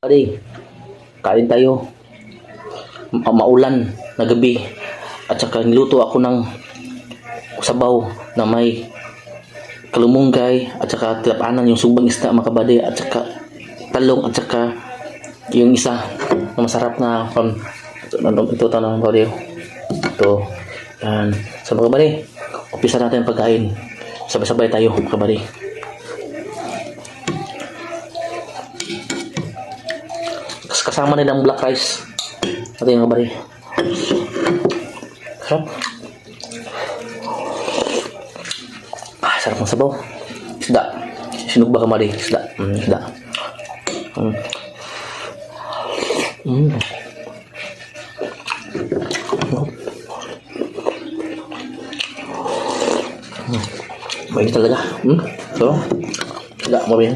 Pare, kain tayo. Maulan na gabi. At saka niluto ako ng sabaw na may kalumunggay at saka tilapanan, yung sugbang isda mga kabady, at saka talong, at saka yung isa na masarap na ito tanong kabady. Ito. Yan. So mga kabady, umpisa natin ang pagkain. Sabay-sabay tayo mga kabady. Kasama nila ang black rice. Ito yung kabady. Sarap. Sarap ng sabaw. Isda. Sinugba kamari. Isda. Isda. Mainit talaga. So, isda mo ba yan?